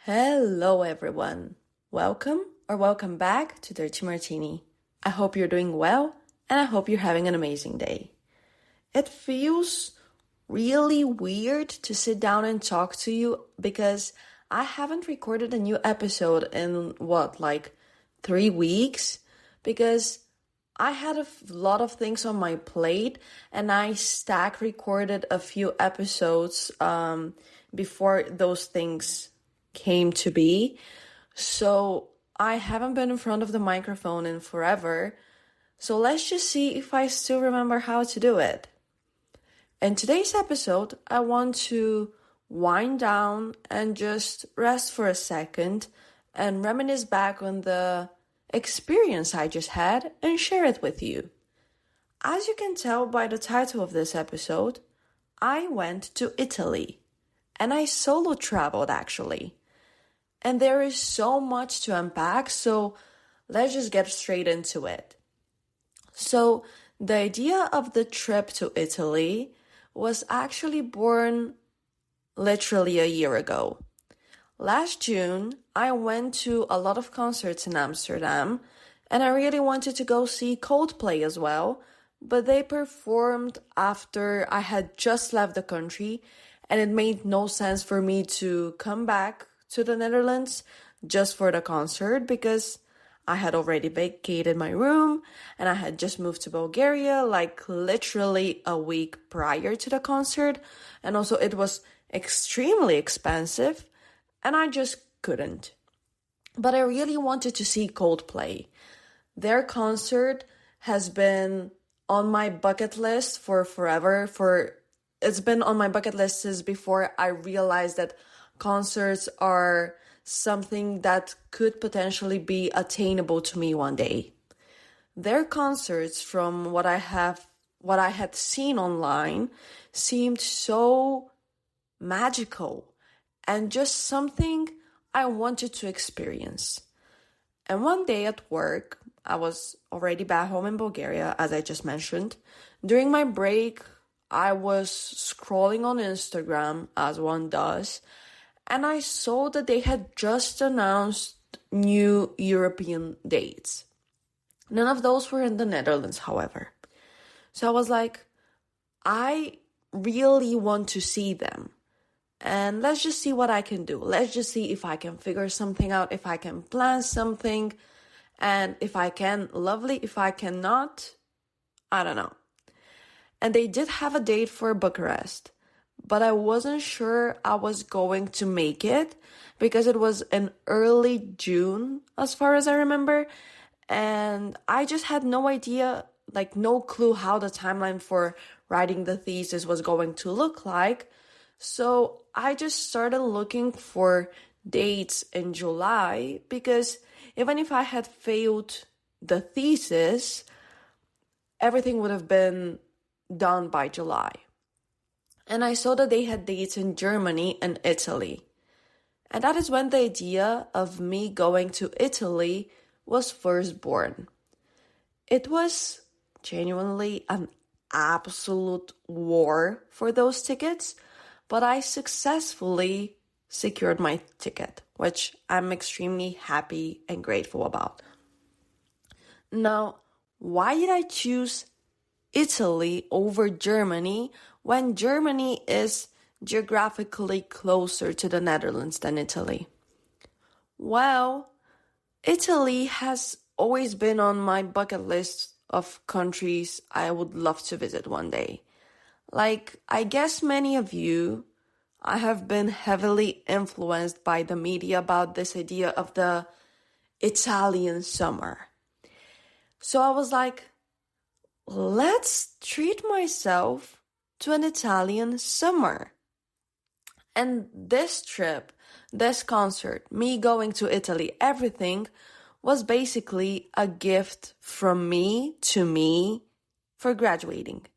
Hello, everyone. Welcome back to Dirty Martini. I hope you're doing well, and I hope you're having an amazing day. It feels really weird to sit down and talk to you because I haven't recorded a new episode in 3 weeks? Because I had a lot of things on my plate and I stack recorded a few episodes before those things came to be. So I haven't been in front of the microphone in forever. So let's just see if I still remember how to do it. In today's episode, I want to wind down and just rest for a second and reminisce back on the experience I just had and share it with you. As you can tell by the title of this episode, I went to Italy and I solo traveled actually. And there is so much to unpack, so let's just get straight into it. So the idea of the trip to Italy was actually born literally a year ago. Last June, I went to a lot of concerts in Amsterdam, and I really wanted to go see Coldplay as well, but they performed after I had just left the country, and it made no sense for me to come back to the Netherlands just for the concert because I had already vacated my room and I had just moved to Bulgaria literally a week prior to the concert, and also it was extremely expensive and I just couldn't. But I really wanted to see Coldplay. Their concert has been on my bucket list for forever. It's been on my bucket list since before I realized that concerts are something that could potentially be attainable to me one day. Their concerts, from what I had seen online, seemed so magical and just something I wanted to experience. And one day at work, I was already back home in Bulgaria, as I just mentioned. During my break, I was scrolling on Instagram, as one does, and I saw that they had just announced new European dates. None of those were in the Netherlands, however. So I was like, I really want to see them. And let's just see what I can do. Let's just see if I can figure something out, if I can plan something. And if I can, lovely. If I cannot, I don't know. And they did have a date for Bucharest, but I wasn't sure I was going to make it because it was in early June, as far as I remember. And I just had no idea, no clue how the timeline for writing the thesis was going to look like. So I just started looking for dates in July because even if I had failed the thesis, everything would have been done by July. And I saw that they had dates in Germany and Italy. And that is when the idea of me going to Italy was first born. It was genuinely an absolute war for those tickets, but I successfully secured my ticket, which I'm extremely happy and grateful about. Now, why did I choose Italy over Germany when Germany is geographically closer to the Netherlands than Italy? Well, Italy has always been on my bucket list of countries I would love to visit one day. I guess many of you, I have been heavily influenced by the media about this idea of the Italian summer. So I was like, let's treat myself to an Italian summer. And this trip, this concert, me going to Italy, everything was basically a gift from me to me for graduating.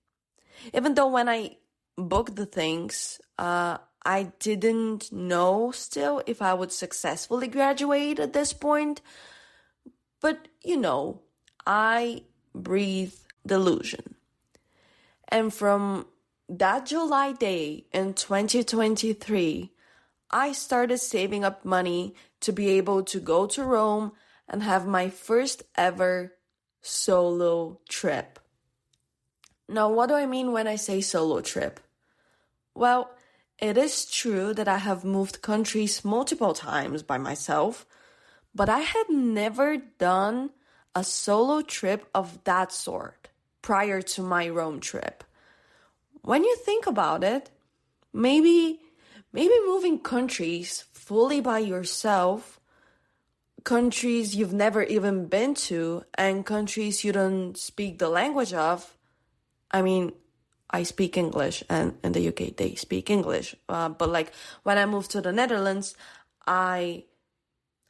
Even though when I booked the things, I didn't know still if I would successfully graduate at this point. But, I breathe delusion. And from that July day in 2023, I started saving up money to be able to go to Rome and have my first ever solo trip. Now, what do I mean when I say solo trip? Well, it is true that I have moved countries multiple times by myself, but I had never done a solo trip of that sort prior to my Rome trip. When you think about it, maybe moving countries fully by yourself, countries you've never even been to, and countries you don't speak the language of. I mean, I speak English, and in the UK they speak English. But like when I moved to the Netherlands, I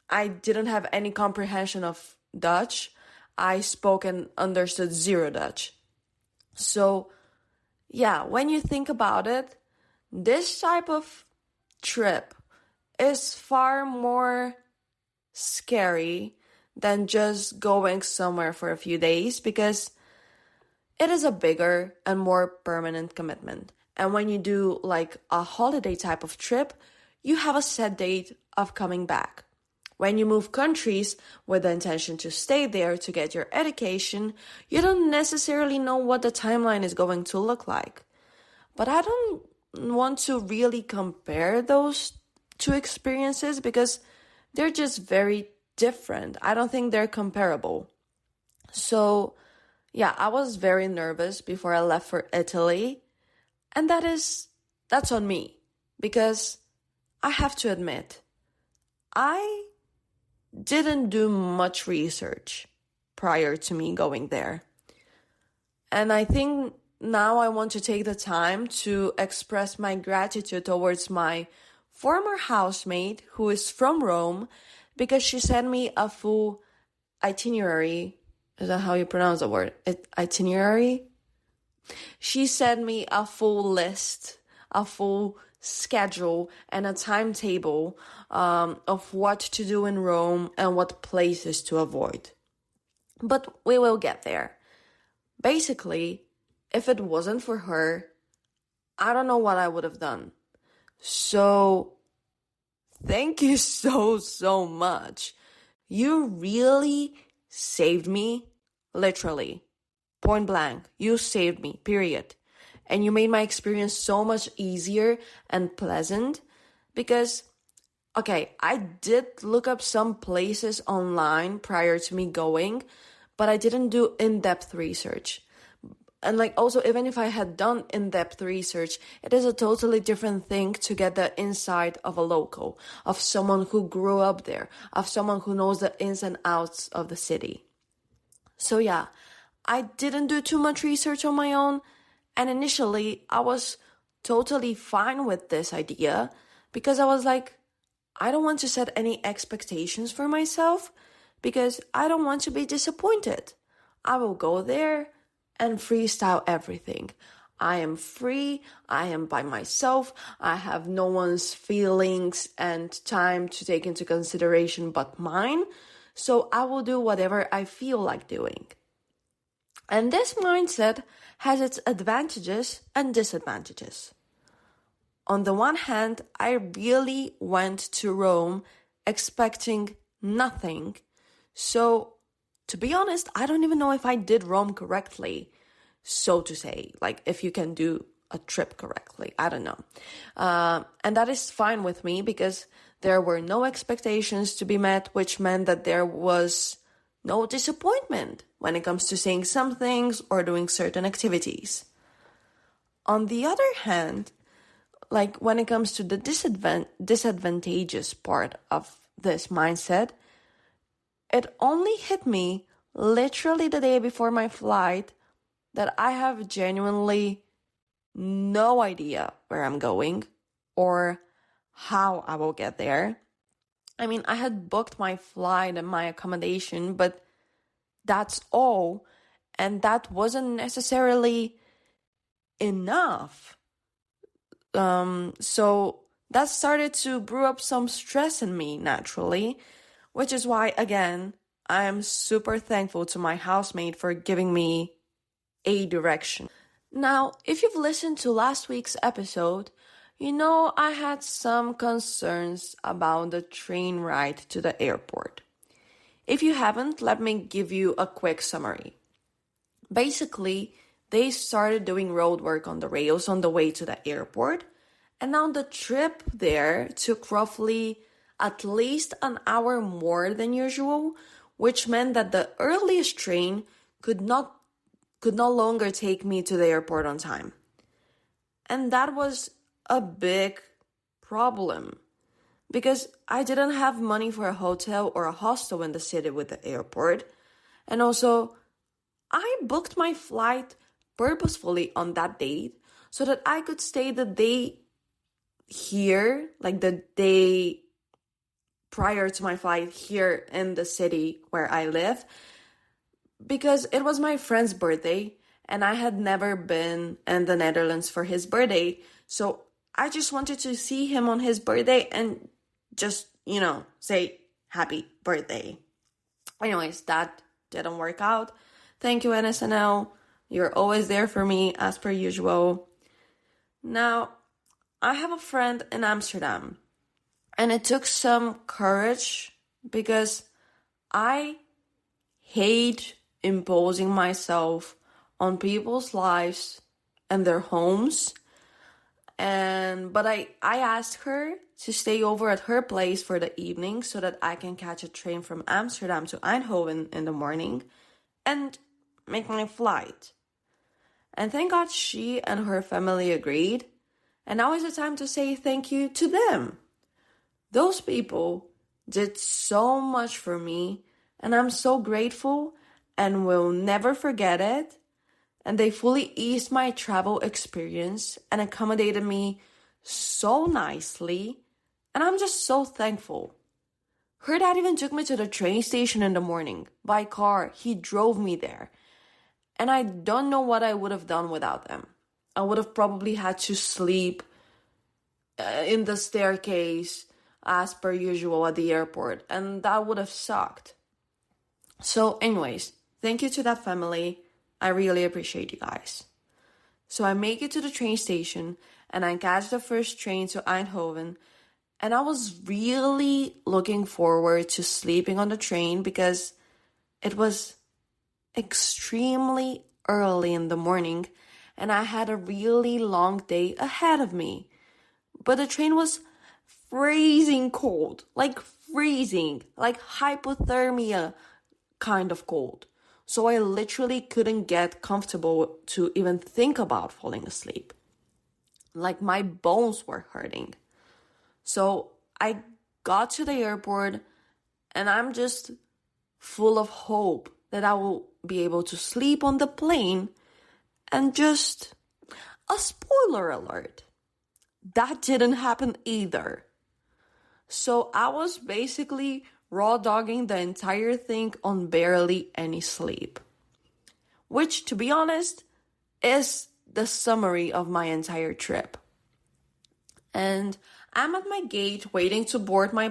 didn't have any comprehension of Dutch. I spoke and understood zero Dutch. So yeah, when you think about it, this type of trip is far more scary than just going somewhere for a few days, because it is a bigger and more permanent commitment. And when you do like a holiday type of trip, you have a set date of coming back. When you move countries with the intention to stay there to get your education, you don't necessarily know what the timeline is going to look like. But I don't want to really compare those two experiences because they're just very different. I don't think they're comparable. So yeah, I was very nervous before I left for Italy. And that's on me, because I have to admit, I didn't do much research prior to me going there. And I think now I want to take the time to express my gratitude towards my former housemate who is from Rome, because she sent me a full itinerary. Is that how you pronounce the word? Itinerary? She sent me a full list, a full schedule, and a timetable of what to do in Rome and what places to avoid. But we will get there. Basically, if it wasn't for her, I don't know what I would have done. So, thank you so much. You really saved me, literally. Point blank, you saved me, period. And you made my experience so much easier and pleasant because, okay, I did look up some places online prior to me going, but I didn't do in-depth research. And like also, even if I had done in-depth research, it is a totally different thing to get the insight of a local, of someone who grew up there, of someone who knows the ins and outs of the city. So yeah, I didn't do too much research on my own. And initially, I was totally fine with this idea because I was like, I don't want to set any expectations for myself because I don't want to be disappointed. I will go there and freestyle everything. I am free, I am by myself, I have no one's feelings and time to take into consideration but mine, so I will do whatever I feel like doing. And this mindset has its advantages and disadvantages. On the one hand, I really went to Rome expecting nothing, so to be honest, I don't even know if I did Rome correctly, so to say, like if you can do a trip correctly, I don't know. And that is fine with me because there were no expectations to be met, which meant that there was no disappointment when it comes to saying some things or doing certain activities. On the other hand, like when it comes to the disadvantageous part of this mindset, it only hit me literally the day before my flight that I have genuinely no idea where I'm going or how I will get there. I mean, I had booked my flight and my accommodation, but that's all. And that wasn't necessarily enough. So that started to brew up some stress in me naturally, which is why, again, I am super thankful to my housemate for giving me a direction. Now, if you've listened to last week's episode, I had some concerns about the train ride to the airport. If you haven't, let me give you a quick summary. Basically, they started doing road work on the rails on the way to the airport, and now the trip there took roughly at least an hour more than usual, which meant that the earliest train could no longer take me to the airport on time. And that was a big problem because I didn't have money for a hotel or a hostel in the city with the airport. And also, I booked my flight purposefully on that date so that I could stay the day here, like the day prior to my flight here in the city where I live, because it was my friend's birthday and I had never been in the Netherlands for his birthday. So I just wanted to see him on his birthday and just, say happy birthday. Anyways, that didn't work out. Thank you, NSNL. You're always there for me as per usual. Now, I have a friend in Amsterdam, and it took some courage because I hate imposing myself on people's lives and their homes. But I asked her to stay over at her place for the evening so that I can catch a train from Amsterdam to Eindhoven in the morning and make my flight. And thank God she and her family agreed. And now is the time to say thank you to them. Those people did so much for me, and I'm so grateful and will never forget it. And they fully eased my travel experience and accommodated me so nicely. And I'm just so thankful. Her dad even took me to the train station in the morning by car. He drove me there. And I don't know what I would have done without them. I would have probably had to sleep in the staircase as per usual at the airport. And that would have sucked. So anyways, thank you to that family. I really appreciate you guys. So I make it to the train station and I catch the first train to Eindhoven. And I was really looking forward to sleeping on the train because it was extremely early in the morning and I had a really long day ahead of me. But the train was freezing cold, like hypothermia kind of cold. So I literally couldn't get comfortable to even think about falling asleep. Like my bones were hurting. So I got to the airport and I'm just full of hope that I will be able to sleep on the plane. And just a spoiler alert, that didn't happen either. So I was basically raw dogging the entire thing on barely any sleep. Which, to be honest, is the summary of my entire trip. And I'm at my gate waiting to board my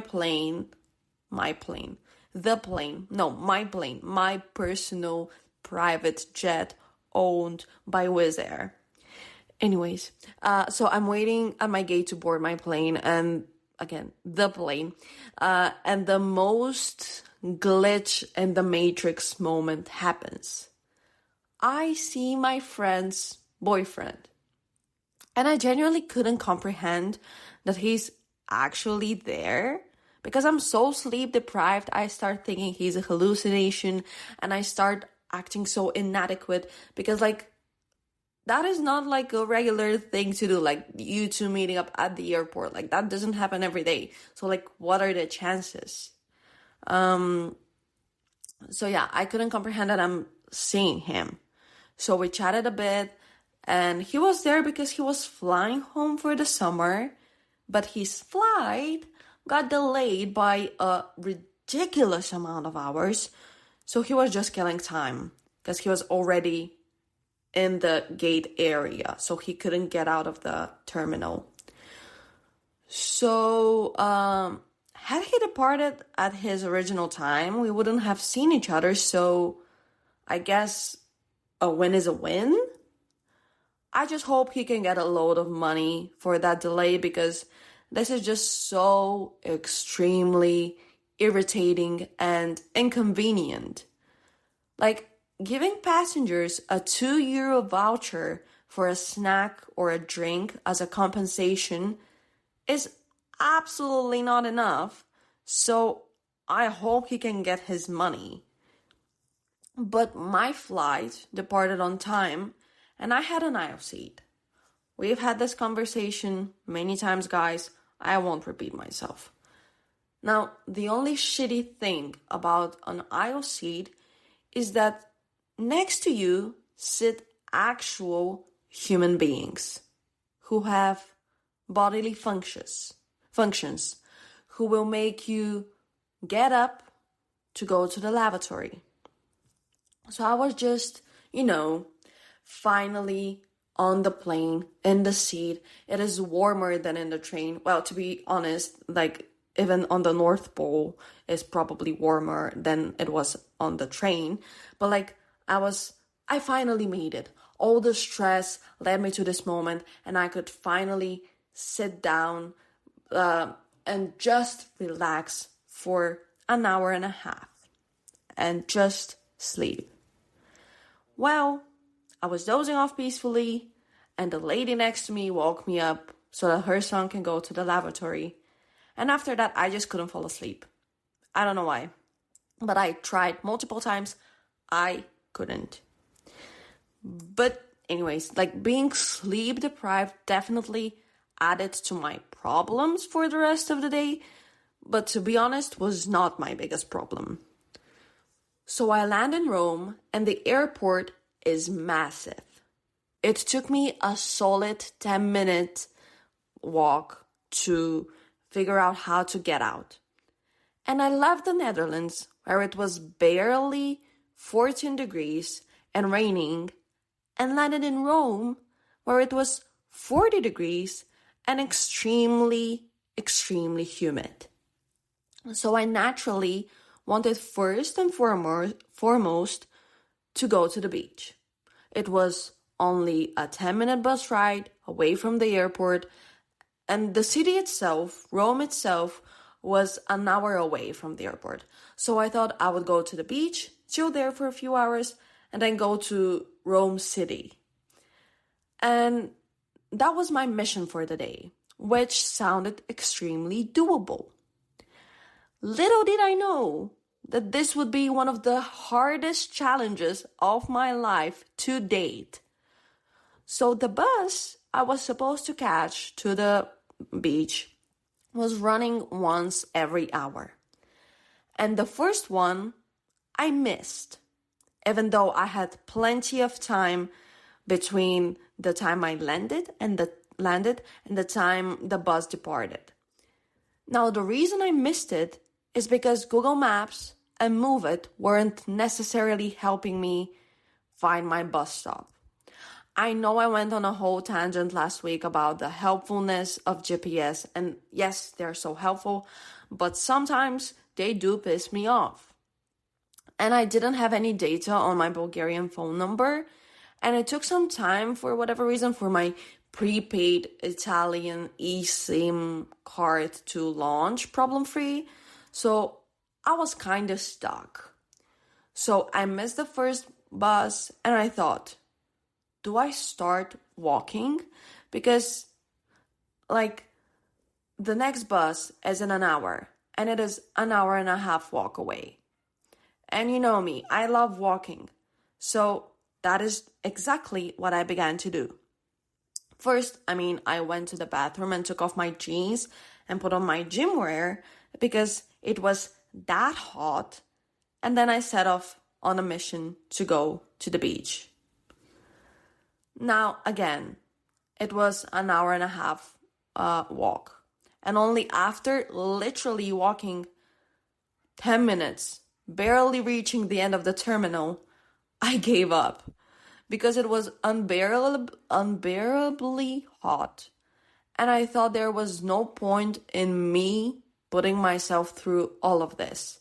personal private jet owned by Wizz Air. Anyways, so I'm waiting at my gate to board my plane and again, the plane. And the most glitch in the Matrix moment happens. I see my friend's boyfriend. And I genuinely couldn't comprehend that he's actually there. Because I'm so sleep deprived, I start thinking he's a hallucination. And I start acting so inadequate. Because that is not like a regular thing to do, like you two meeting up at the airport. Like that doesn't happen every day. So what are the chances? So yeah, I couldn't comprehend that I'm seeing him. So we chatted a bit and he was there because he was flying home for the summer, but his flight got delayed by a ridiculous amount of hours. So he was just killing time because he was already in the gate area, so he couldn't get out of the terminal. So, had he departed at his original time, we wouldn't have seen each other, so I guess a win is a win. I just hope he can get a load of money for that delay because this is just so extremely irritating and inconvenient. Like giving passengers a €2 voucher for a snack or a drink as a compensation is absolutely not enough. So I hope he can get his money. But my flight departed on time and I had an aisle seat. We've had this conversation many times, guys. I won't repeat myself. Now, the only shitty thing about an aisle seat is that next to you sit actual human beings who have bodily functions, who will make you get up to go to the lavatory. So I was just, finally on the plane, in the seat. It is warmer than in the train. Well, to be honest, like even on the North Pole is probably warmer than it was on the train. But like I finally made it. All the stress led me to this moment and I could finally sit down and just relax for an hour and a half and just sleep. Well, I was dozing off peacefully and the lady next to me woke me up so that her son can go to the lavatory. And after that, I just couldn't fall asleep. I don't know why, but I tried multiple times. I couldn't. But anyways, like being sleep deprived definitely added to my problems for the rest of the day, but to be honest, was not my biggest problem. So I land in Rome and the airport is massive. It took me a solid 10-minute walk to figure out how to get out. And I left the Netherlands where it was barely 14 degrees and raining and landed in Rome where it was 40 degrees and extremely, extremely humid. So I naturally wanted first and foremost to go to the beach. It was only a 10-minute bus ride away from the airport, and the city itself, Rome itself, was an hour away from the airport. So I thought I would go to the beach, chill there for a few hours, and then go to Rome City. And that was my mission for the day, which sounded extremely doable. Little did I know that this would be one of the hardest challenges of my life to date. So the bus I was supposed to catch to the beach was running once every hour. And the first one I missed, even though I had plenty of time between the time I landed and the time the bus departed. Now, the reason I missed it is because Google Maps and Move It weren't necessarily helping me find my bus stop. I know I went on a whole tangent last week about the helpfulness of GPS, and yes, they're so helpful, but sometimes they do piss me off. And I didn't have any data on my Bulgarian phone number, and it took some time for whatever reason for my prepaid Italian eSIM card to launch problem-free. So I was kind of stuck. So I missed the first bus and I thought, do I start walking? Because the next bus is in an hour and it is an hour and a half walk away. And you know me, I love walking. So that is exactly what I began to do. First, I went to the bathroom and took off my jeans and put on my gym wear because it was that hot. And then I set off on a mission to go to the beach. Now, again, it was an hour and a half walk. And only after literally walking 10 minutes, barely reaching the end of the terminal, I gave up. Because it was unbearably hot. And I thought there was no point in me putting myself through all of this.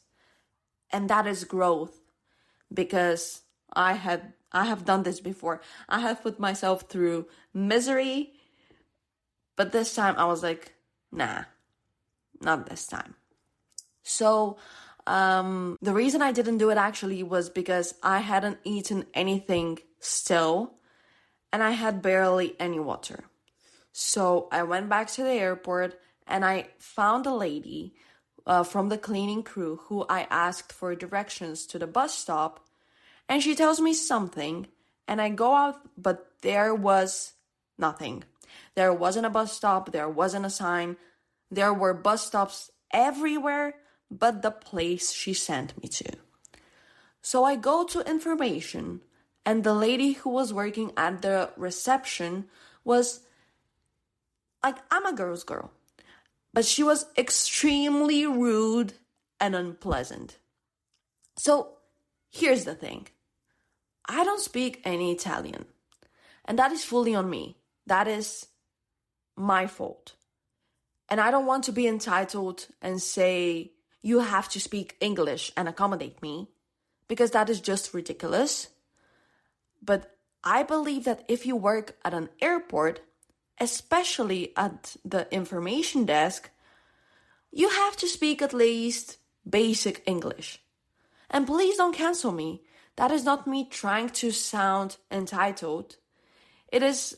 And that is growth. Because I had I have done this before. I have put myself through misery, but this time I was like, nah, not this time. So the reason I didn't do it actually was because I hadn't eaten anything still, and I had barely any water. So I went back to the airport and I found a lady from the cleaning crew who I asked for directions to the bus stop, and she tells me something, and I go out, but there was nothing. There wasn't a bus stop, there wasn't a sign. There were bus stops everywhere but the place she sent me to. So I go to information, and the lady who was working at the reception was like, I'm a girl's girl, but she was extremely rude and unpleasant. So here's the thing. I don't speak any Italian, and that is fully on me. That is my fault. And I don't want to be entitled and say, you have to speak English and accommodate me, because that is just ridiculous. But I believe that if you work at an airport, especially at the information desk, you have to speak at least basic English. And please don't cancel me. That is not me trying to sound entitled. It is,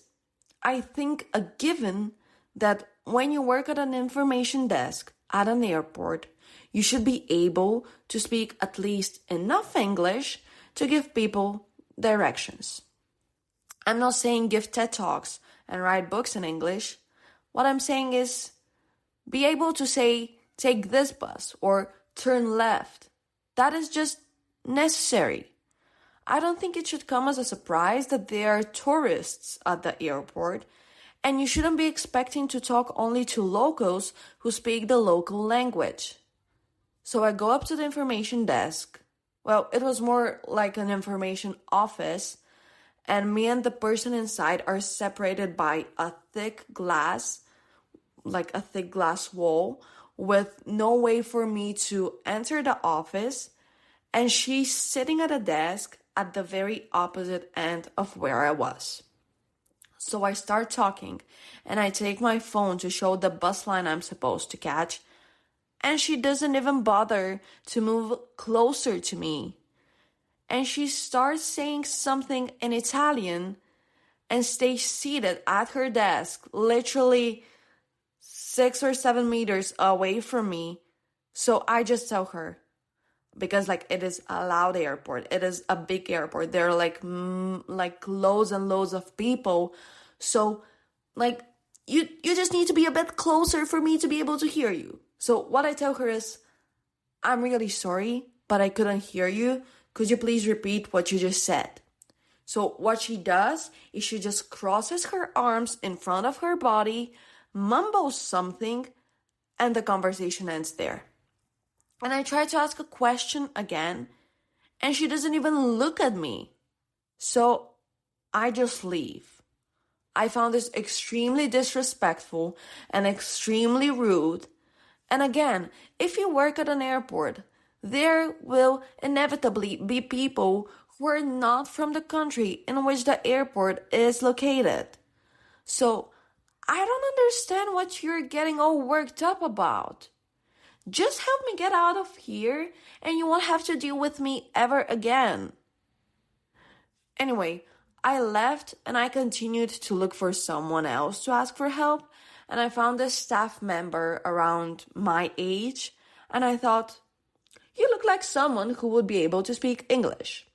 I think, a given that when you work at an information desk at an airport, you should be able to speak at least enough English to give people directions. I'm not saying give TED Talks and write books in English. What I'm saying is be able to say, take this bus or turn left. That is just necessary. I don't think it should come as a surprise that there are tourists at the airport, and you shouldn't be expecting to talk only to locals who speak the local language. So I go up to the information desk. Well, it was more like an information office, and me and the person inside are separated by a thick glass, like a thick glass wall, with no way for me to enter the office, and she's sitting at a desk at the very opposite end of where I was. So I start talking, and I take my phone to show the bus line I'm supposed to catch, and she doesn't even bother to move closer to me. And she starts saying something in Italian and stays seated at her desk, literally 6 or 7 meters away from me. So I just tell her, because it is a loud airport, it is a big airport, there are like loads and loads of people, so you just need to be a bit closer for me to be able to hear you. So what I tell her is, I'm really sorry, but I couldn't hear you. Could you please repeat what you just said? So what she does is she just crosses her arms in front of her body, mumbles something, and the conversation ends there. And I try to ask a question again, and she doesn't even look at me. So I just leave. I found this extremely disrespectful and extremely rude. And again, if you work at an airport, there will inevitably be people who are not from the country in which the airport is located. So I don't understand what you're getting all worked up about. Just help me get out of here, and you won't have to deal with me ever again. Anyway, I left and I continued to look for someone else to ask for help, and I found a staff member around my age, and I thought, you look like someone who would be able to speak English.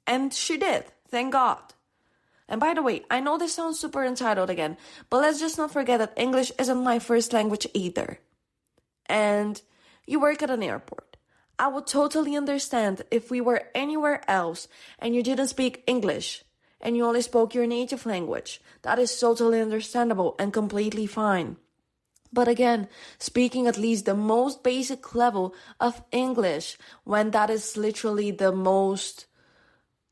And she did, thank God. And by the way, I know this sounds super entitled again, but let's just not forget that English isn't my first language either. And you work at an airport. I would totally understand if we were anywhere else and you didn't speak English and you only spoke your native language. That is totally understandable and completely fine. But again, speaking at least the most basic level of English, when that is literally the most,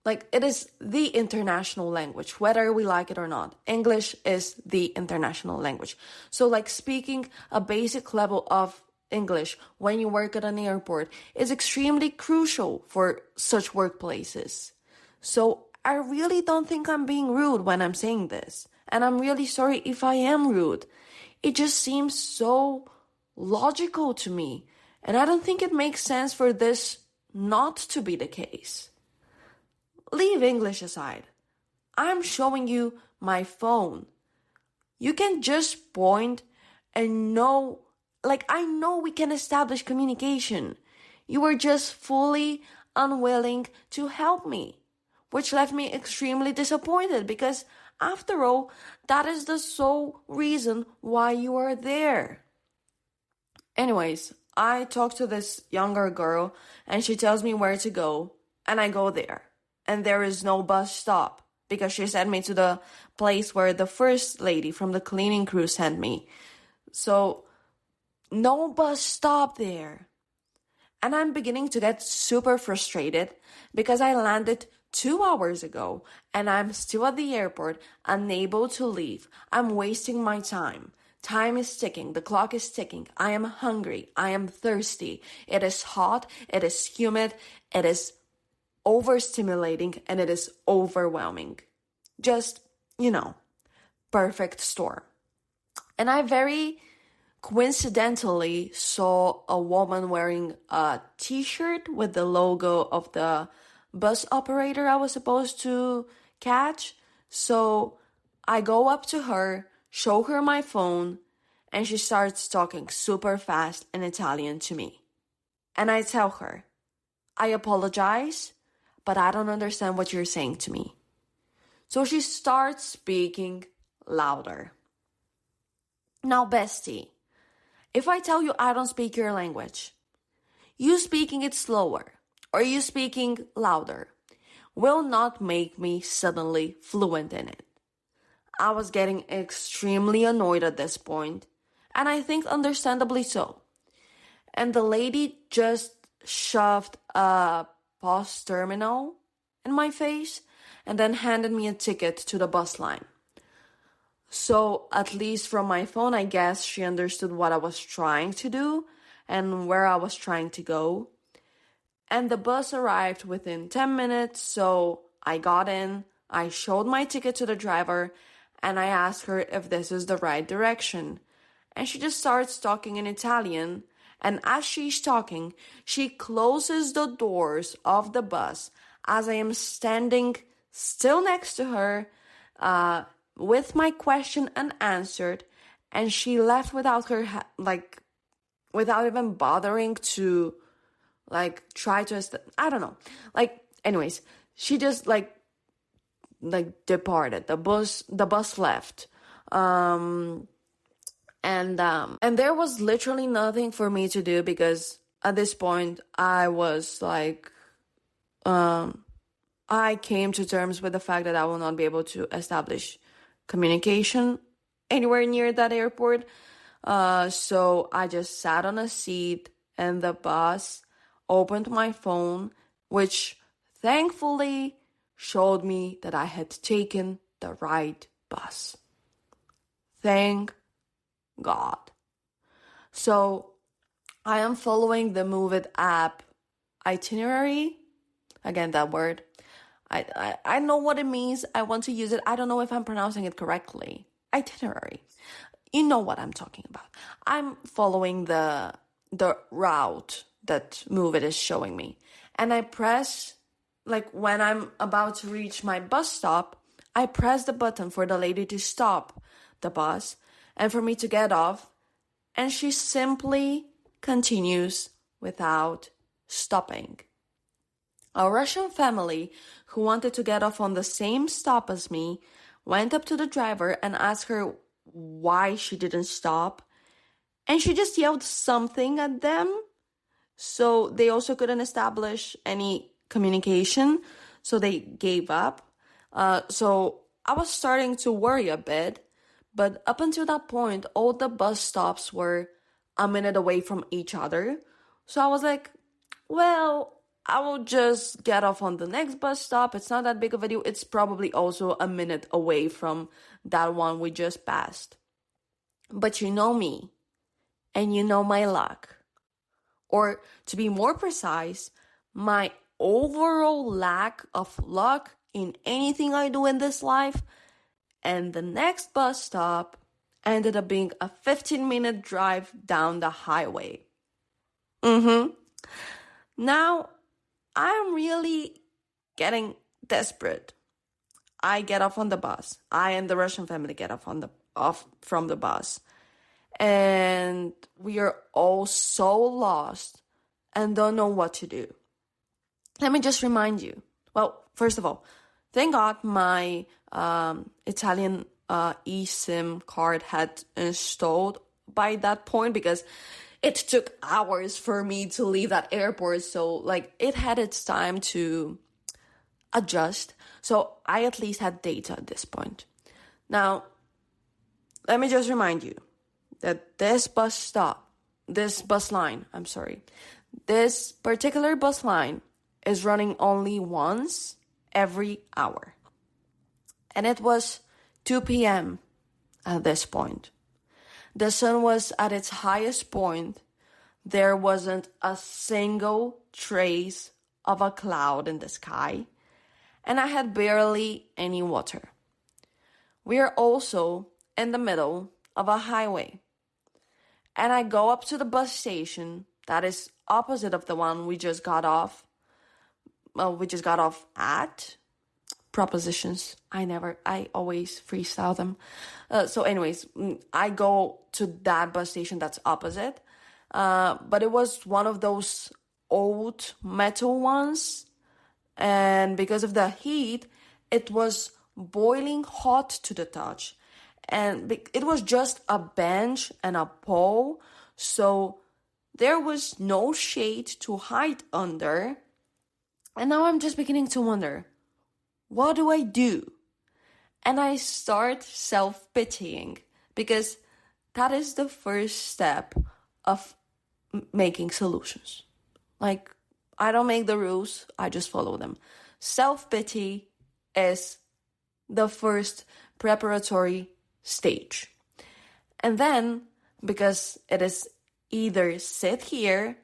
it is the international language, whether we like it or not. English is the international language. So speaking a basic level of English when you work at an airport is extremely crucial for such workplaces. So I really don't think I'm being rude when I'm saying this. And I'm really sorry if I am rude. It just seems so logical to me. And I don't think it makes sense for this not to be the case. Leave English aside. I'm showing you my phone. You can just point and know, like, I know we can establish communication. You were just fully unwilling to help me, which left me extremely disappointed because, after all, that is the sole reason why you are there. Anyways, I talk to this younger girl and she tells me where to go, and I go there. And there is no bus stop because she sent me to the place where the first lady from the cleaning crew sent me. So, no bus stop there. And I'm beginning to get super frustrated because I landed 2 hours ago and I'm still at the airport, unable to leave. I'm wasting my time. Time is ticking. The clock is ticking. I am hungry. I am thirsty. It is hot. It is humid. It is overstimulating and it is overwhelming. Just, perfect storm. And I very coincidentally saw a woman wearing a t-shirt with the logo of the bus operator I was supposed to catch. So I go up to her, show her my phone, and she starts talking super fast in Italian to me. And I tell her, I apologize, but I don't understand what you're saying to me. So she starts speaking louder. Now, bestie, if I tell you I don't speak your language, you speaking it slower or you speaking louder will not make me suddenly fluent in it. I was getting extremely annoyed at this point, and I think understandably so. And the lady just shoved a POS terminal in my face and then handed me a ticket to the bus line. So, at least from my phone, I guess she understood what I was trying to do and where I was trying to go. And the bus arrived within 10 minutes, so I got in, I showed my ticket to the driver, and I asked her if this is the right direction. And she just starts talking in Italian, and as she's talking, she closes the doors of the bus as I am standing still next to her, with my question unanswered, and she left without her, without even bothering to, try to, I don't know. Anyways, she just, departed. The bus left. And there was literally nothing for me to do because at this point I was I came to terms with the fact that I will not be able to establish communication anywhere near that airport. So I just sat on a seat in the bus, opened my phone, which thankfully showed me that I had taken the right bus. Thank God. So I am following the Move It app itinerary. Again, that word. I know what it means. I want to use it. I don't know if I'm pronouncing it correctly. Itinerary. You know what I'm talking about. I'm following the route that Move It is showing me. And I press, when I'm about to reach my bus stop, I press the button for the lady to stop the bus and for me to get off. And she simply continues without stopping. A Russian family who wanted to get off on the same stop as me went up to the driver and asked her why she didn't stop. And she just yelled something at them. So they also couldn't establish any communication. So they gave up. So I was starting to worry a bit. But up until that point, all the bus stops were a minute away from each other. So I was like, well, I will just get off on the next bus stop. It's not that big of a deal. It's probably also a minute away from that one we just passed. But you know me, and you know my luck. Or to be more precise, my overall lack of luck in anything I do in this life. And the next bus stop ended up being a 15-minute drive down the highway. Now, I'm really getting desperate. I get off on the bus. I and the Russian family get off from the bus. And we are all so lost and don't know what to do. Let me just remind you. Well, first of all, thank God my Italian eSIM card had installed by that point, because it took hours for me to leave that airport. So like it had its time to adjust. So I at least had data at this point. Now, let me just remind you that this particular bus line is running only once every hour. And it was 2 p.m. at this point. The sun was at its highest point. There wasn't a single trace of a cloud in the sky, and I had barely any water. We are also in the middle of a highway, and I go up to the bus station that is opposite of the one we just got off. At propositions. I always freestyle them. So anyways, I go to that bus station that's opposite. But it was one of those old metal ones. And because of the heat, it was boiling hot to the touch. And it was just a bench and a pole. So there was no shade to hide under. And now I'm just beginning to wonder, what do I do? And I start self-pitying, because that is the first step of making solutions. Like, I don't make the rules, I just follow them. Self-pity is the first preparatory stage. And then, because it is either sit here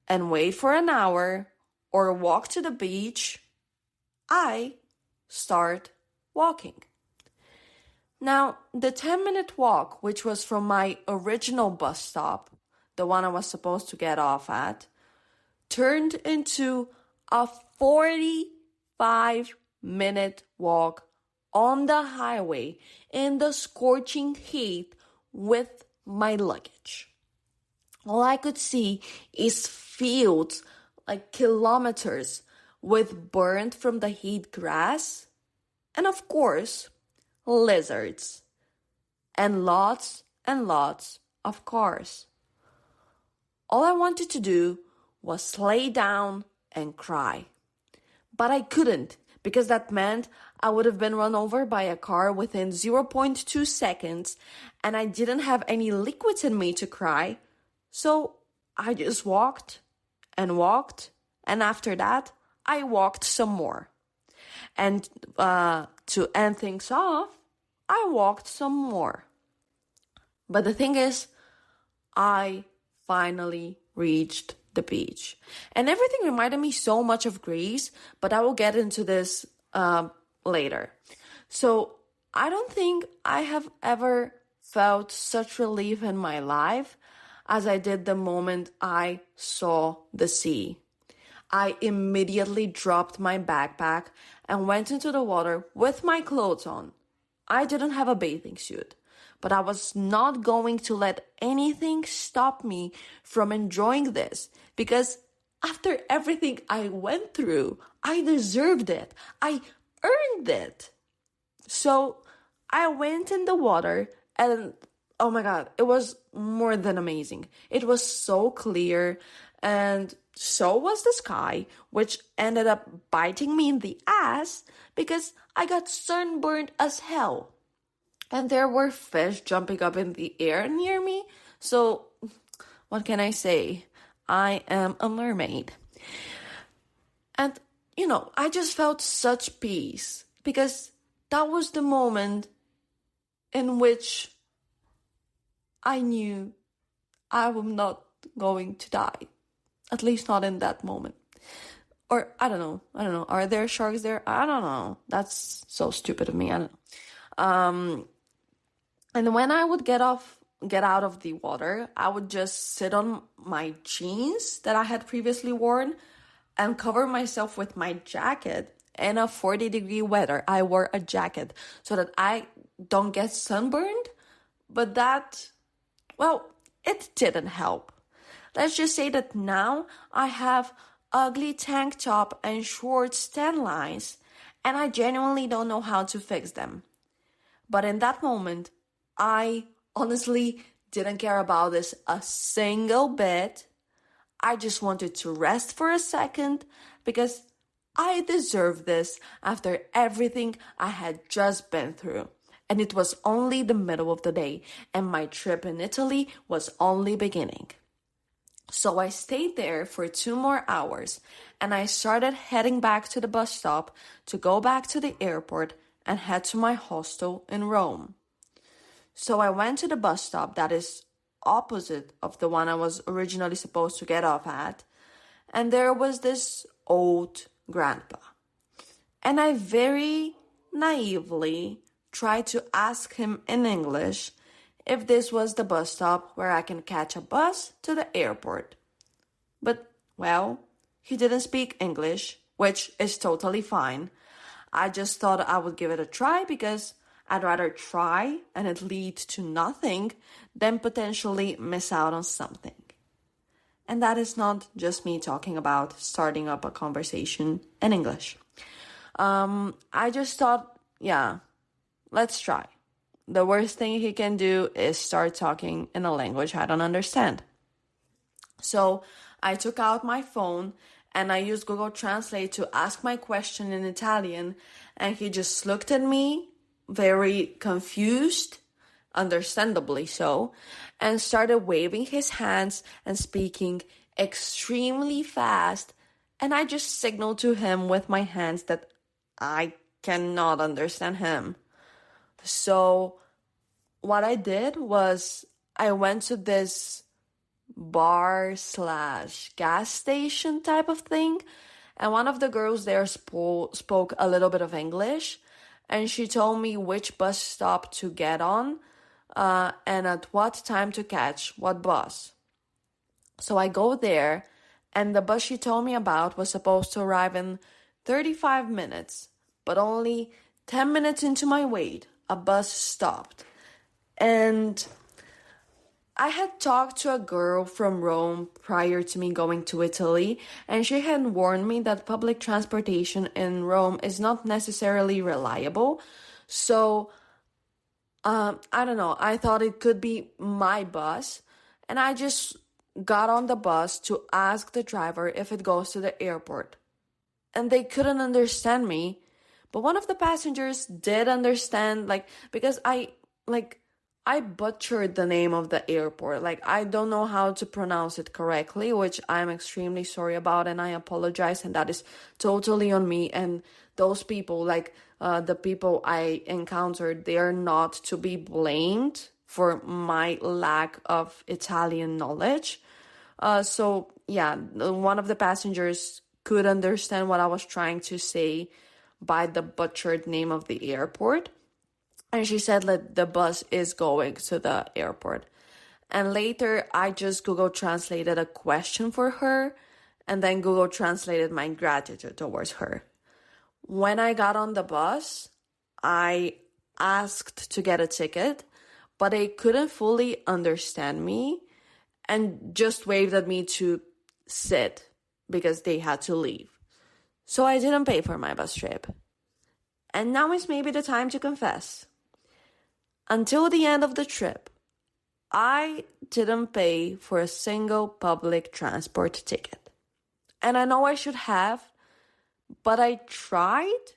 and wait for an hour or walk to the beach, I start walking. Now, the 10-minute walk, which was from my original bus stop, the one I was supposed to get off at, turned into a 45-minute walk on the highway in the scorching heat with my luggage. All I could see is fields, like kilometers, with burnt from the heat grass, and of course, lizards, and lots of cars. All I wanted to do was lay down and cry. But I couldn't, because that meant I would have been run over by a car within 0.2 seconds, and I didn't have any liquids in me to cry, so I just walked, and after that, I walked some more. And to end things off, I walked some more. But the thing is, I finally reached the beach. And everything reminded me so much of Greece, but I will get into this later. So I don't think I have ever felt such relief in my life as I did the moment I saw the sea. I immediately dropped my backpack and went into the water with my clothes on. I didn't have a bathing suit, but I was not going to let anything stop me from enjoying this, because after everything I went through, I deserved it. I earned it. So I went in the water, and oh my God, it was more than amazing. It was so clear, and so was the sky, which ended up biting me in the ass because I got sunburned as hell. And there were fish jumping up in the air near me. So what can I say? I am a mermaid. And, I just felt such peace, because that was the moment in which I knew I was not going to die. At least not in that moment. Or I don't know. I don't know. Are there sharks there? I don't know. That's so stupid of me. I don't know. And when I would get out of the water, I would just sit on my jeans that I had previously worn and cover myself with my jacket. In a 40-degree weather, I wore a jacket so that I don't get sunburned. But that, well, it didn't help. Let's just say that now I have ugly tank top and shorts tan lines, and I genuinely don't know how to fix them. But in that moment, I honestly didn't care about this a single bit. I just wanted to rest for a second because I deserve this after everything I had just been through. And it was only the middle of the day, and my trip in Italy was only beginning. So I stayed there for 2 more hours, and I started heading back to the bus stop to go back to the airport and head to my hostel in Rome. So I went to the bus stop that is opposite of the one I was originally supposed to get off at, and there was this old grandpa. And I very naively tried to ask him in English if this was the bus stop where I can catch a bus to the airport. But, well, he didn't speak English, which is totally fine. I just thought I would give it a try because I'd rather try and it lead to nothing than potentially miss out on something. And that is not just me talking about starting up a conversation in English. I just thought, yeah, let's try. The worst thing he can do is start talking in a language I don't understand. So I took out my phone and I used Google Translate to ask my question in Italian, and he just looked at me, very confused, understandably so, and started waving his hands and speaking extremely fast, and I just signaled to him with my hands that I cannot understand him. So what I did was I went to this bar/gas station type of thing, and one of the girls there spoke a little bit of English, and she told me which bus stop to get on and at what time to catch what bus. So I go there, and the bus she told me about was supposed to arrive in 35 minutes, but only 10 minutes into my wait, a bus stopped. And I had talked to a girl from Rome prior to me going to Italy, and she had warned me that public transportation in Rome is not necessarily reliable. So, I don't know, I thought it could be my bus, and I just got on the bus to ask the driver if it goes to the airport. And they couldn't understand me, but one of the passengers did understand, because I butchered the name of the airport. I don't know how to pronounce it correctly, which I'm extremely sorry about, and I apologize, and that is totally on me. And those people, the people I encountered, they are not to be blamed for my lack of Italian knowledge. So yeah, one of the passengers could understand what I was trying to say by the butchered name of the airport. And she said that the bus is going to the airport. And later, I just Google translated a question for her, and then Google translated my gratitude towards her. When I got on the bus, I asked to get a ticket, but they couldn't fully understand me and just waved at me to sit because they had to leave. So I didn't pay for my bus trip. And now is maybe the time to confess. Until the end of the trip, I didn't pay for a single public transport ticket. And I know I should have, but I tried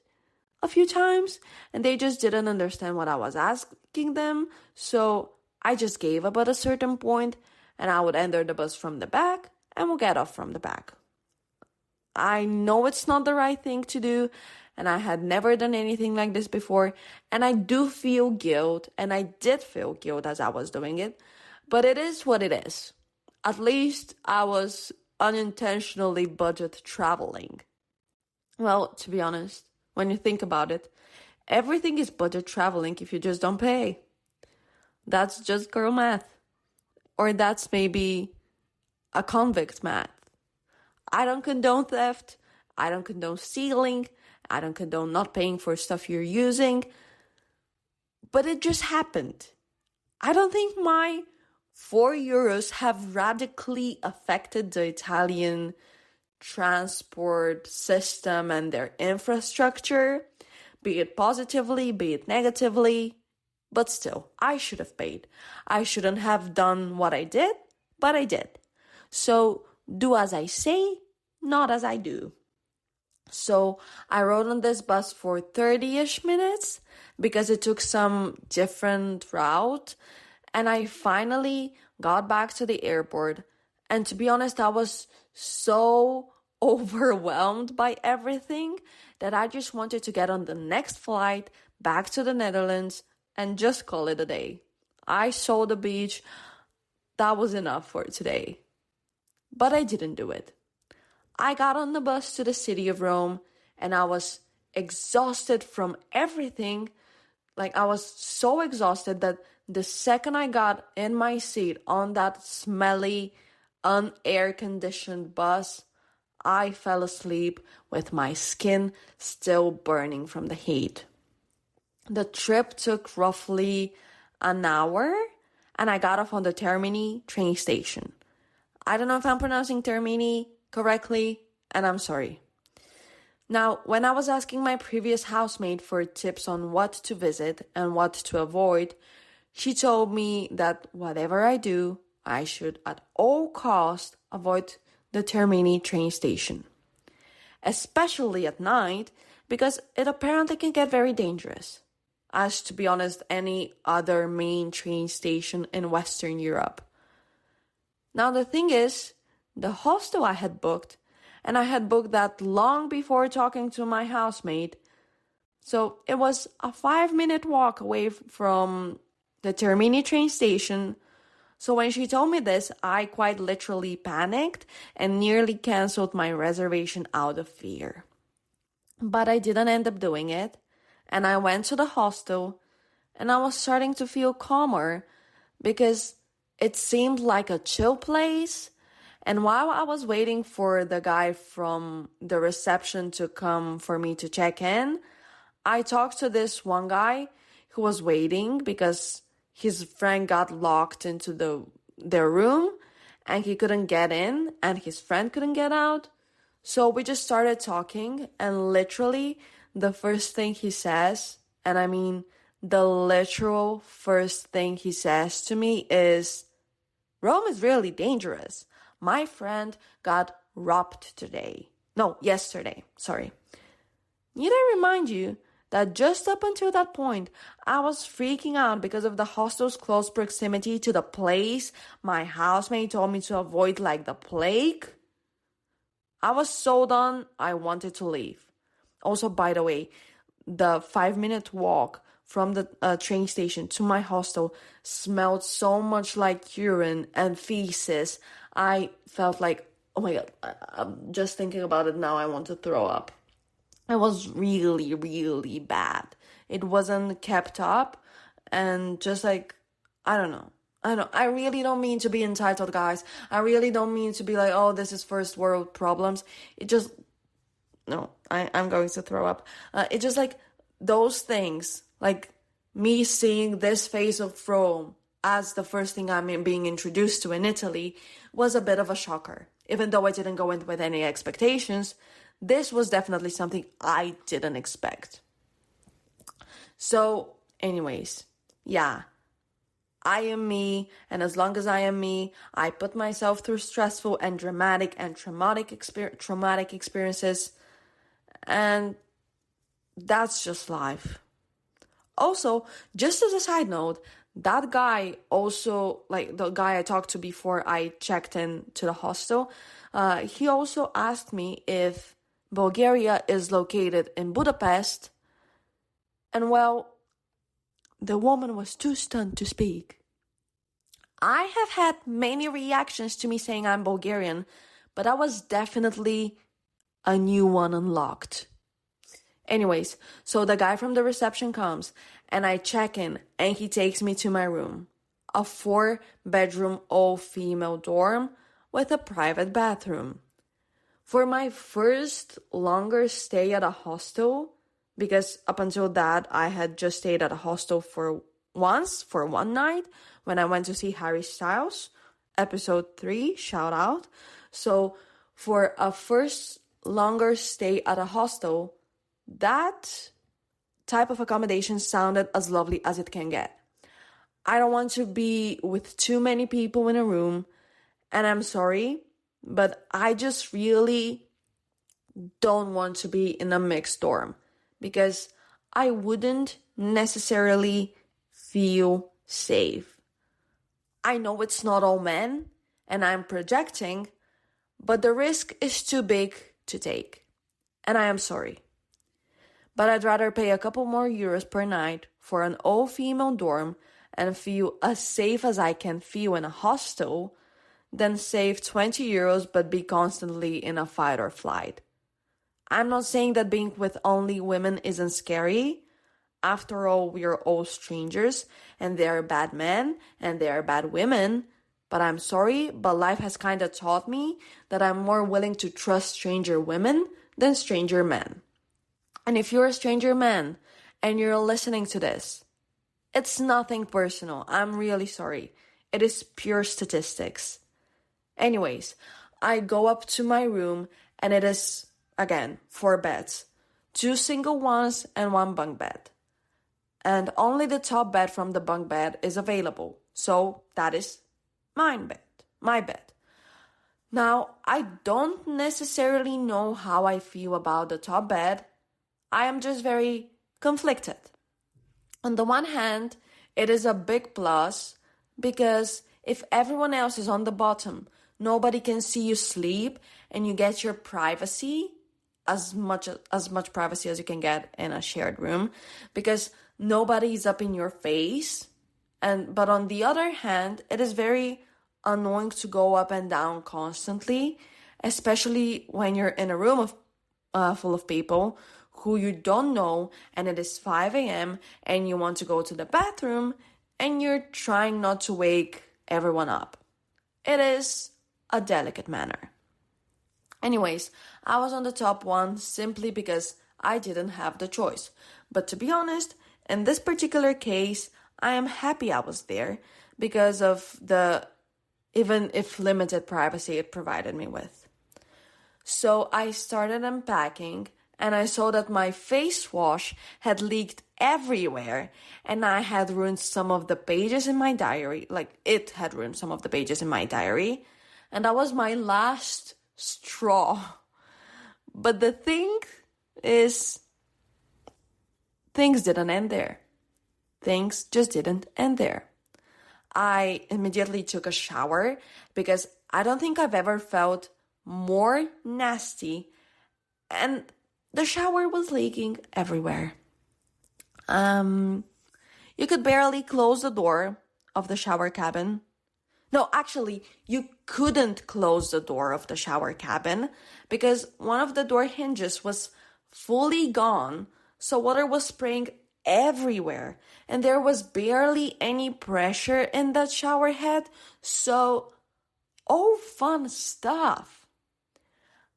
a few times and they just didn't understand what I was asking them. So I just gave up at a certain point, and I would enter the bus from the back and would get off from the back. I know it's not the right thing to do, and I had never done anything like this before, and I do feel guilt, and I did feel guilt as I was doing it, but it is what it is. At least I was unintentionally budget traveling. Well, to be honest, when you think about it, everything is budget traveling if you just don't pay. That's just girl math. Or that's maybe a convict math. I don't condone theft. I don't condone stealing. I don't condone not paying for stuff you're using. But it just happened. I don't think my €4 have radically affected the Italian transport system and their infrastructure, be it positively, be it negatively. But still, I should have paid. I shouldn't have done what I did, but I did. So do as I say, not as I do. So I rode on this bus for 30-ish minutes because it took some different route. And I finally got back to the airport. And to be honest, I was so overwhelmed by everything that I just wanted to get on the next flight back to the Netherlands and just call it a day. I saw the beach. That was enough for today. But I didn't do it. I got on the bus to the city of Rome and I was exhausted from everything. Like, I was so exhausted that the second I got in my seat on that smelly, unair-conditioned bus, I fell asleep with my skin still burning from the heat. The trip took roughly an hour and I got off on the Termini train station. I don't know if I'm pronouncing Termini correctly, and I'm sorry. Now, when I was asking my previous housemate for tips on what to visit and what to avoid, she told me that whatever I do, I should at all costs avoid the Termini train station. Especially at night, because it apparently can get very dangerous. As, to be honest, any other main train station in Western Europe. Now, the thing is, the hostel I had booked, and I had booked that long before talking to my housemate, so it was a 5-minute walk away from the Termini train station. So when she told me this, I quite literally panicked and nearly canceled my reservation out of fear. But I didn't end up doing it, and I went to the hostel, and I was starting to feel calmer because it seemed like a chill place. And while I was waiting for the guy from the reception to come for me to check in, I talked to this one guy who was waiting because his friend got locked into their room and he couldn't get in and his friend couldn't get out. So we just started talking, and literally the first thing he says, and I mean the literal first thing he says to me is, "Rome is really dangerous. My friend got robbed yesterday. Need I remind you that just up until that point, I was freaking out because of the hostel's close proximity to the place my housemate told me to avoid like the plague? I was so done, I wanted to leave. Also, by the way, the 5-minute walk from the train station to my hostel smelled so much like urine and feces. I felt like, oh my God, I'm just thinking about it now, I want to throw up. It was really, really bad. It wasn't kept up, and just like, I don't know. I really don't mean to be entitled, guys. I really don't mean to be like, oh, this is first world problems. I'm going to throw up. It's just like those things, like me seeing this face of Rome as the first thing I'm being introduced to in Italy was a bit of a shocker. Even though I didn't go in with any expectations, this was definitely something I didn't expect. So, anyways, yeah, I am me, and as long as I am me, I put myself through stressful and dramatic and traumatic experiences, and that's just life. Also, just as a side note, that guy also, like the guy I talked to before I checked in to the hostel, he also asked me if Bulgaria is located in Budapest, and well, the woman was too stunned to speak. I have had many reactions to me saying I'm Bulgarian, but I was definitely a new one unlocked. Anyways, so the guy from the reception comes and I check in and he takes me to my room. A 4-bedroom all-female dorm with a private bathroom. For my first longer stay at a hostel, because up until that I had just stayed at a hostel for one night when I went to see Harry Styles, episode 3, shout out. So for a first longer stay at a hostel, that type of accommodation sounded as lovely as it can get. I don't want to be with too many people in a room, and I'm sorry, but I just really don't want to be in a mixed dorm because I wouldn't necessarily feel safe. I know it's not all men, and I'm projecting, but the risk is too big to take, and I am sorry. But I'd rather pay a couple more euros per night for an all-female dorm and feel as safe as I can feel in a hostel than save 20 euros but be constantly in a fight or flight. I'm not saying that being with only women isn't scary. After all, we are all strangers and there are bad men and there are bad women. But I'm sorry, but life has kind of taught me that I'm more willing to trust stranger women than stranger men. And if you're a stranger man and you're listening to this, it's nothing personal. I'm really sorry. It is pure statistics. Anyways, I go up to my room and it is, again, 4 beds. 2 single ones and 1 bunk bed. And only the top bed from the bunk bed is available. So that is my bed. Now, I don't necessarily know how I feel about the top bed. I am just very conflicted. On the one hand, it is a big plus because if everyone else is on the bottom, nobody can see you sleep and you get your privacy, as much privacy as you can get in a shared room, because nobody is up in your face. But on the other hand, it is very annoying to go up and down constantly, especially when you're in a room full of people who you don't know and it is 5 a.m. and you want to go to the bathroom and you're trying not to wake everyone up. It is a delicate manner. Anyways, I was on the top one simply because I didn't have the choice. But to be honest, in this particular case, I am happy I was there because of the, even if limited privacy it provided me with. So I started unpacking and I saw that my face wash had leaked everywhere and I had ruined some of the pages in my diary. Like, it had ruined some of the pages in my diary. And that was my last straw. But the thing is, things didn't end there. Things just didn't end there. I immediately took a shower because I don't think I've ever felt more nasty, and the shower was leaking everywhere. You could barely close the door of the shower cabin. No, actually, you couldn't close the door of the shower cabin because one of the door hinges was fully gone, so water was spraying everywhere, and there was barely any pressure in that shower head, so all fun stuff.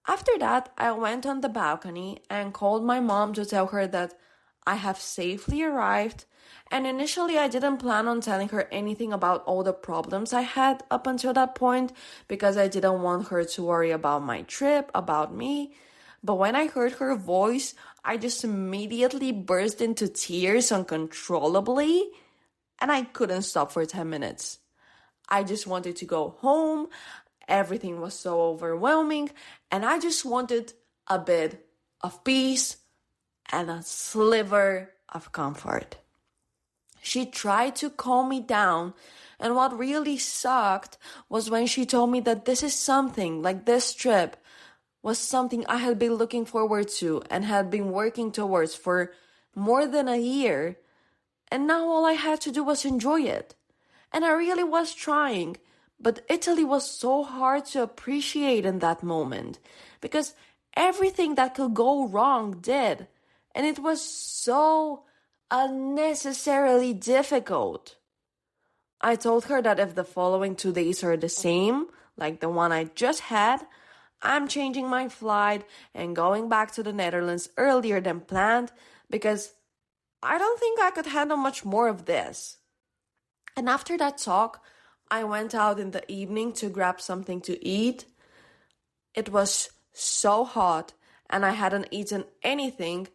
After that, I went on the balcony and called my mom to tell her that I have safely arrived, and initially I didn't plan on telling her anything about all the problems I had up until that point because I didn't want her to worry about my trip, about me. But when I heard her voice, I just immediately burst into tears uncontrollably, and I couldn't stop for 10 minutes. I just wanted to go home. Everything was so overwhelming, and I just wanted a bit of peace and a sliver of comfort. She tried to calm me down, and what really sucked was when she told me that this trip was something I had been looking forward to and had been working towards for more than a year, and now all I had to do was enjoy it. And I really was trying, but Italy was so hard to appreciate in that moment because everything that could go wrong did. And it was so unnecessarily difficult. I told her that if the following 2 days are the same, like the one I just had, I'm changing my flight and going back to the Netherlands earlier than planned because I don't think I could handle much more of this. And after that talk, I went out in the evening to grab something to eat. It was so hot and I hadn't eaten anything,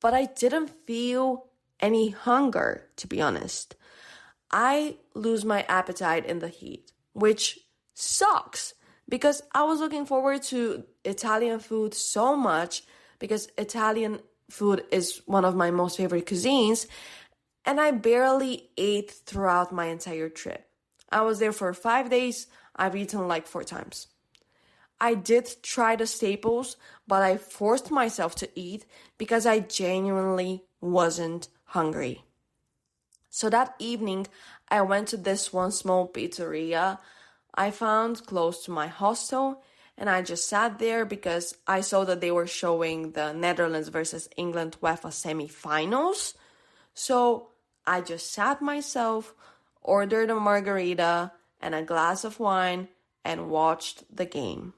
but I didn't feel any hunger, to be honest. I lose my appetite in the heat, which sucks because I was looking forward to Italian food so much because Italian food is one of my most favorite cuisines, and I barely ate throughout my entire trip. I was there for 5 days. I've eaten like 4 times. I did try the staples, but I forced myself to eat because I genuinely wasn't hungry. So that evening, I went to this one small pizzeria I found close to my hostel, and I just sat there because I saw that they were showing the Netherlands versus England UEFA semi-finals. So I just sat myself, ordered a margarita and a glass of wine, and watched the game.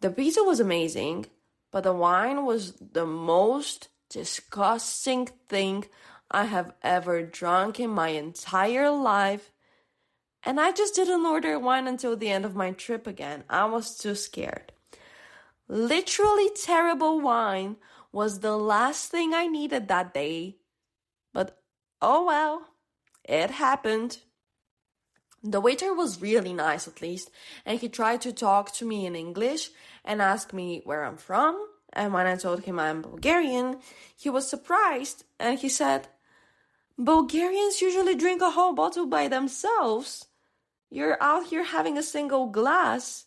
The pizza was amazing, but the wine was the most disgusting thing I have ever drunk in my entire life. And I just didn't order wine until the end of my trip again. I was too scared. Literally terrible wine was the last thing I needed that day. But oh well, it happened. The waiter was really nice at least, and he tried to talk to me in English and ask me where I'm from. And when I told him I'm Bulgarian, he was surprised and he said, "Bulgarians usually drink a whole bottle by themselves. You're out here having a single glass."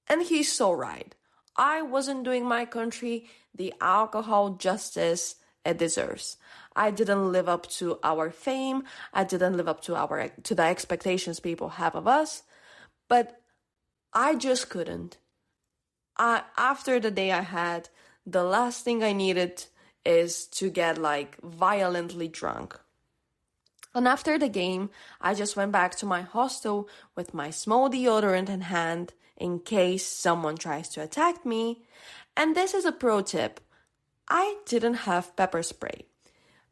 And he's so right. I wasn't doing my country the alcohol justice it deserves. I didn't live up to our fame. I didn't live up to the expectations people have of us. But I just couldn't. After the day I had, the last thing I needed is to get like violently drunk. And after the game, I just went back to my hostel with my small deodorant in hand in case someone tries to attack me. And this is a pro tip. I didn't have pepper spray.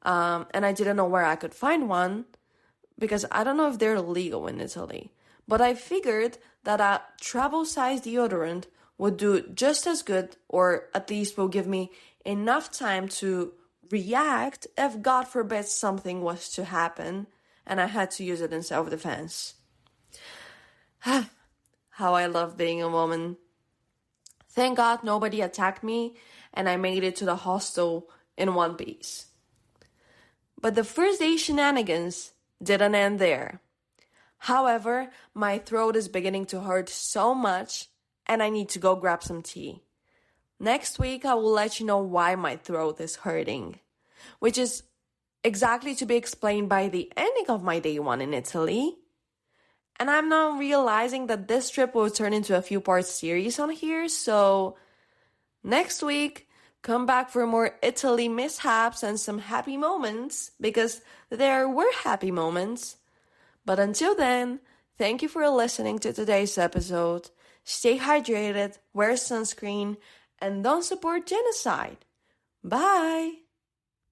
And I didn't know where I could find one because I don't know if they're legal in Italy. But I figured that a travel-size deodorant would do just as good, or at least will give me enough time to react if, God forbid, something was to happen and I had to use it in self-defense. How I love being a woman. Thank God nobody attacked me and I made it to the hostel in one piece. But the first day shenanigans didn't end there. However, my throat is beginning to hurt so much and I need to go grab some tea. Next week, I will let you know why my throat is hurting, which is exactly to be explained by the ending of my day 1 in Italy. And I'm now realizing that this trip will turn into a few-part series on here, so next week, come back for more Italy mishaps and some happy moments, because there were happy moments. But until then, thank you for listening to today's episode. Stay hydrated, wear sunscreen, and don't support genocide. Bye!